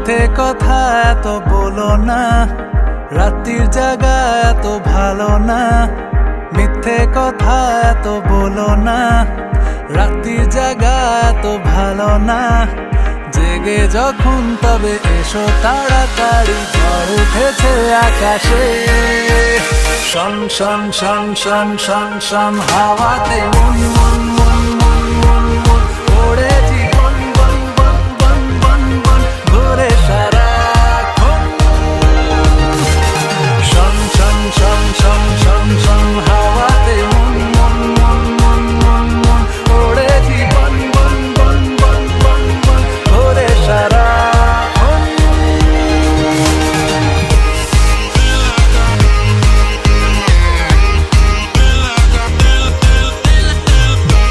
মিথ্যে কথা এত বলো না, রাত্রির জায়গা এত ভালো না। মিথ্যে কথা এত বলো না, রাত্রির জায়গা এত ভালো না। জেগে যখন তবে এসো তাড়াতাড়ি, ঝড় উঠেছে আকাশে। শন শন শন শন শন শন হাওয়াতে মুন মুন